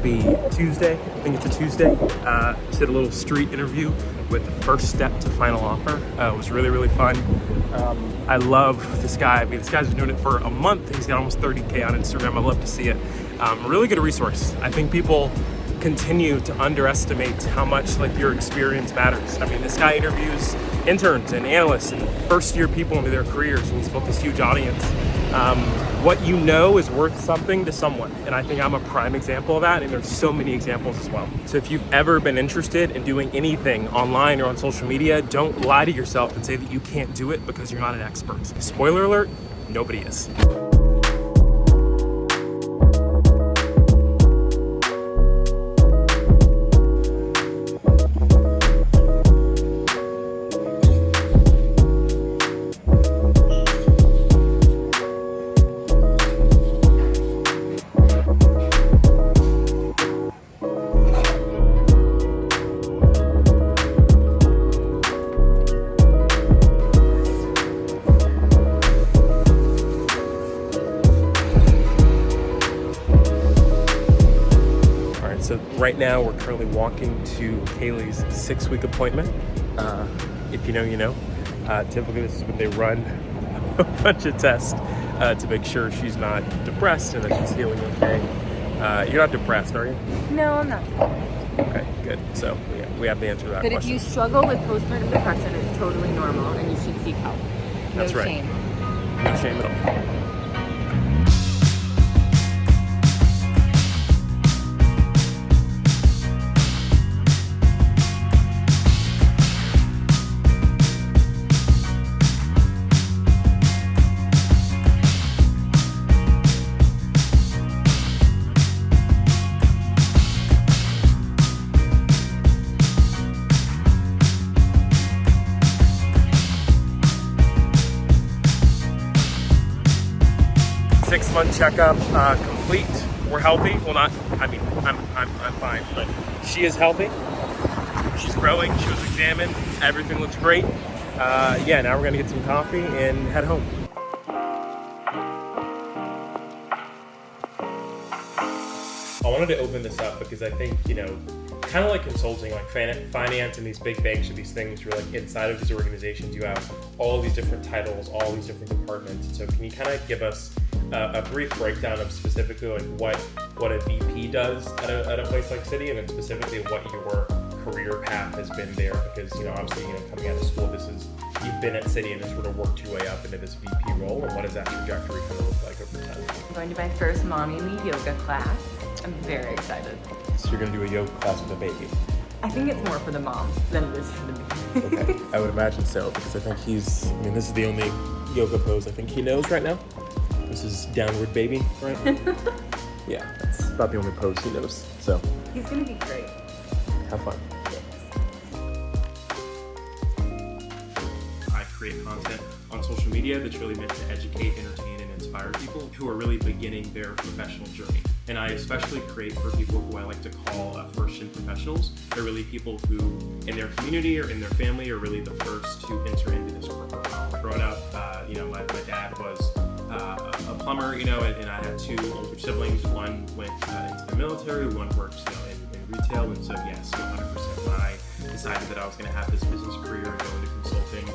Happy Tuesday. I think it's a Tuesday. Just did a little street interview with the First Step to Final Offer. It was really, really fun. I love this guy. I mean, this guy's been doing it for a month. He's got almost 30K on Instagram. I love to see it. Really good resource. I think people continue to underestimate how much like your experience matters. I mean, this guy interviews interns and analysts and first-year people into their careers, and he's built this huge audience. What you know is worth something to someone, and I think I'm a prime example of that, and there's so many examples as well. So if you've ever been interested in doing anything online or on social media, don't lie to yourself and say that you can't do it because you're not an expert. Spoiler alert, nobody is. So right now we're currently walking to Kaylee's 6-week appointment. If you know, you know. Typically this is when they run a bunch of tests to make sure she's not depressed and that she's healing okay. You're not depressed, are you? No, I'm not. Okay, good. So we have the answer to that question. But if you struggle with postpartum depression, it's totally normal and you should seek help. No That's right. shame. No shame at all. 6-month checkup complete. We're healthy. Well, not. I mean, I'm fine, but she is healthy. She's growing. She was examined. Everything looks great. Yeah. Now we're gonna get some coffee and head home. I wanted to open this up because I think, you know, kind of like consulting, like finance and these big banks or these things where like inside of these organizations you have all these different titles, all these different departments. So can you kind of give us a brief breakdown of specifically like what a VP does at a place like Citi, and then specifically what your career path has been there? Because, you know, obviously, you know, coming out of school, you've been at Citi and then sort of worked your way up into this VP role, and what does that trajectory kind of look like over time? I'm going to my first Mommy Me yoga class. I'm very excited. So you're going to do a yoga class with a baby? I think it's more for the moms than it is for the baby. Okay, I would imagine so, because I think this is the only yoga pose I think he knows right now. This is downward baby, right? Yeah, that's about the only pose he knows, so. He's going to be great. Have fun. I create content on social media that's really meant to educate, entertain, and inspire people who are really beginning their professional journey. And I especially create for people who I like to call first-gen professionals. They're really people who, in their community or in their family, are really the first to enter into this corporate world. Growing up, you know, my dad was a plumber, you know, and I had 2 older siblings. One went into the military, one works, you know, in retail, and so yes, 100% when I decided that I was going to have this business career and go into consulting,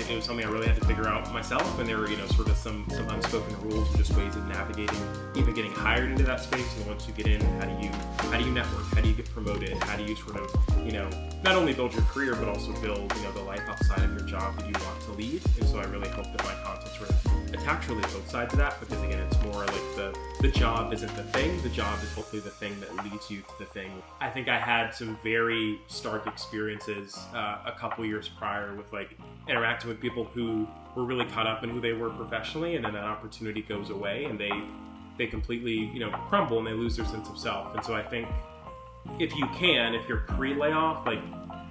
it was something I really had to figure out myself, and there were, you know, sort of some unspoken rules and just ways of navigating, even getting hired into that space. And once you get in, how do you network? How do you get promoted? How do you sort of, you know, not only build your career, but also build, you know, the life outside of your job that you want to lead? And so I really hope that my content sort of attacks really both sides of that, because again, it's more like the job isn't the thing, the job is hopefully the thing that leads you to the thing. I think I had some very stark experiences a couple years prior with like interacting with people who were really caught up in who they were professionally, and then that opportunity goes away and they completely, you know, crumble and they lose their sense of self. And so I think if you're pre-layoff, like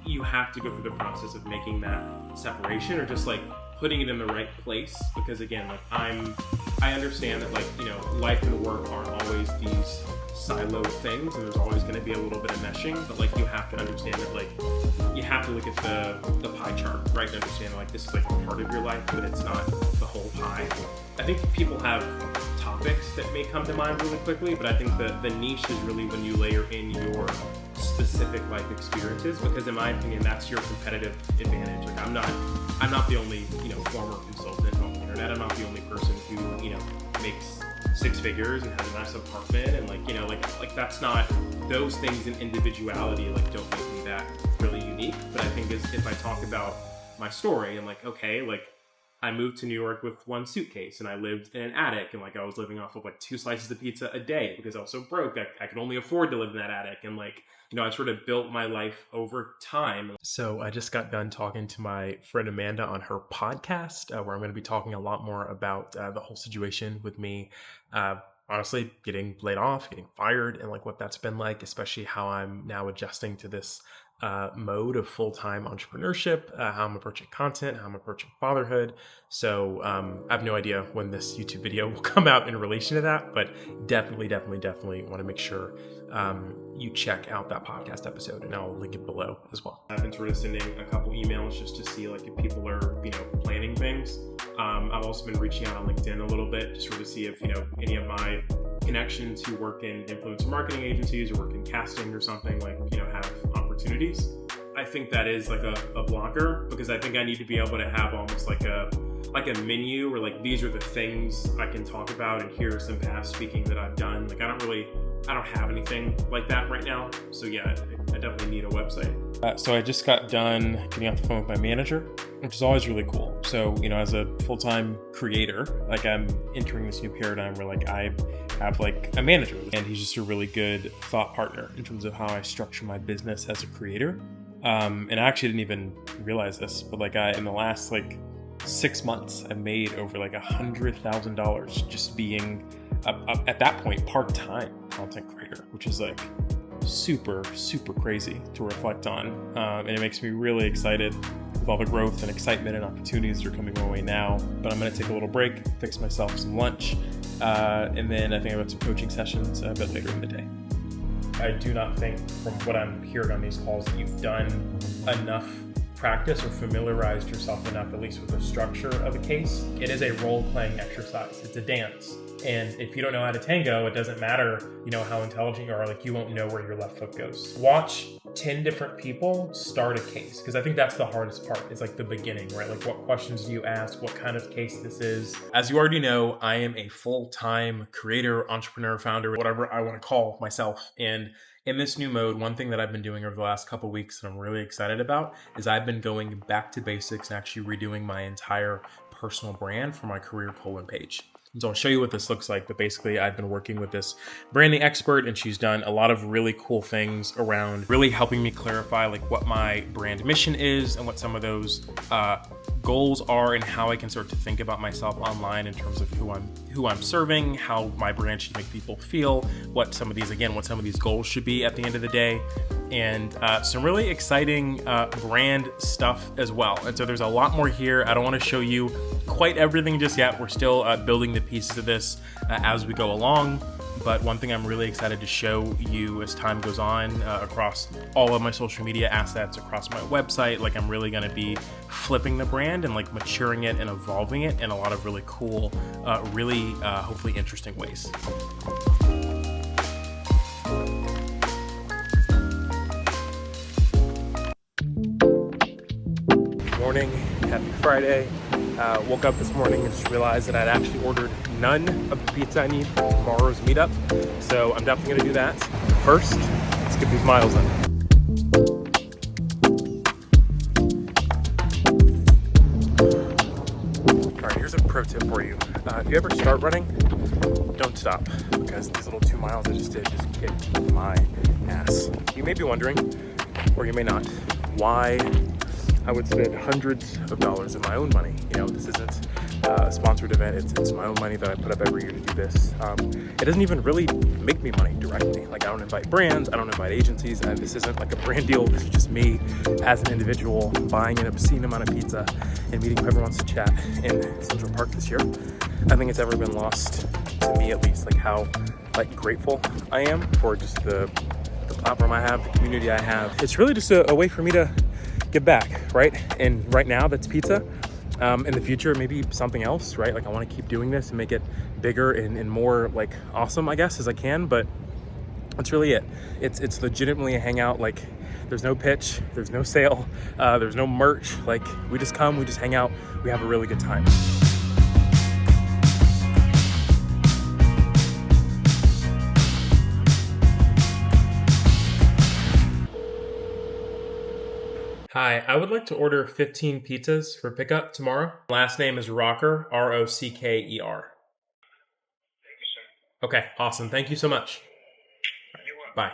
you have to go through the process of making that separation, or just like putting it in the right place, because again, like I understand that, like, you know, life and work aren't always these siloed things, and there's always going to be a little bit of meshing, but like you have to understand that, like, you have to look at the pie chart, right, and understand like this is like a part of your life, but it's not the whole pie. I think people have topics that may come to mind really quickly, but I think the niche is really when you layer in your specific life experiences, because in my opinion, that's your competitive advantage. Like I'm not the only, former consultant on the internet. I'm not the only person who, makes six figures and has a nice apartment and like that's not, those things in individuality don't make me that really unique. But I think if I talk about my story and I moved to New York with one suitcase and I lived in an attic and I was living off of 2 slices of pizza a day because I was so broke I could only afford to live in that attic, and I sort of built my life over time. So I just got done talking to my friend Amanda on her podcast where I'm going to be talking a lot more about the whole situation with me honestly getting laid off, getting fired, and what that's been like, especially how I'm now adjusting to this mode of full-time entrepreneurship, how I'm approaching content, how I'm approaching fatherhood. So I have no idea when this YouTube video will come out in relation to that, but definitely want to make sure you check out that podcast episode, and I'll link it below as well. I've been sort of sending a couple emails just to see if people are planning things. I've also been reaching out on LinkedIn a little bit to sort of see if any of my connections who work in influencer marketing agencies or work in casting or something have opportunities. I think that is a blocker, because I think I need to be able to have almost like a menu where these are the things I can talk about, and here's some past speaking that I've done. I don't have anything like that right now. So yeah, I definitely need a website. So I just got done getting off the phone with my manager, which is always really cool. So, as a full-time creator, I'm entering this new paradigm where I have a manager, and he's just a really good thought partner in terms of how I structure my business as a creator. And I actually didn't even realize this, but in the last 6 months, I made over $100,000 just being at that point part-time content creator, which is super crazy to reflect on, and it makes me really excited with all the growth and excitement and opportunities that are coming my way now. But I'm going to take a little break, fix myself some lunch, and then I think I've got some coaching sessions a bit later in the day. I do not think, from what I'm hearing on these calls, that you've done enough practice or familiarized yourself enough, at least with the structure of a case. It is a role-playing exercise. It's a dance. And if you don't know how to tango, it doesn't matter, how intelligent you are, you won't know where your left foot goes. Watch 10 different people start a case, because I think that's the hardest part. It's the beginning, right? What questions do you ask? What kind of case this is? As you already know, I am a full-time creator, entrepreneur, founder, whatever I want to call myself. And in this new mode, one thing that I've been doing over the last couple of weeks that I'm really excited about is I've been going back to basics and actually redoing my entire personal brand for my career page. And so I'll show you what this looks like, but basically I've been working with this branding expert, and she's done a lot of really cool things around really helping me clarify what my brand mission is and what some of those goals are, and how I can start to think about myself online in terms of who I'm serving, how my brand should make people feel, what some of these goals should be at the end of the day, and some really exciting brand stuff as well. And so there's a lot more here. I don't want to show you quite everything just yet. We're still building the pieces of this as we go along. But one thing I'm really excited to show you as time goes on across all of my social media assets, across my website, I'm really going to be flipping the brand and maturing it and evolving it in a lot of really cool, hopefully interesting ways. Morning, happy Friday. Woke up this morning and just realized that I'd actually ordered none of the pizza I need for tomorrow's meetup. So I'm definitely gonna do that. First, let's get these miles in. All right, here's a pro tip for you. If you ever start running, don't stop, because these little 2 miles I just did just kicked my ass. You may be wondering, or you may not, why I would spend hundreds of dollars of my own money. This isn't a sponsored event. It's my own money that I put up every year to do this. It doesn't even really make me money directly. I don't invite brands. I don't invite agencies. This isn't a brand deal. This is just me as an individual buying an obscene amount of pizza and meeting whoever wants to chat in Central Park this year. I think it's ever been lost, to me at least, how grateful I am for just the platform I have, the community I have. It's really just a way for me to give back, right? And right now that's pizza. In the future, maybe something else, right? Like I want to keep doing this and make it bigger and more like awesome, I guess, as I can. But that's really it. It's legitimately a hangout. Like there's no pitch, there's no sale, there's no merch. Like we just come, we just hang out, we have a really good time. Hi, I would like to order 15 pizzas for pickup tomorrow. Last name is Rocker, Rocker. Okay, awesome. Thank you so much. Bye.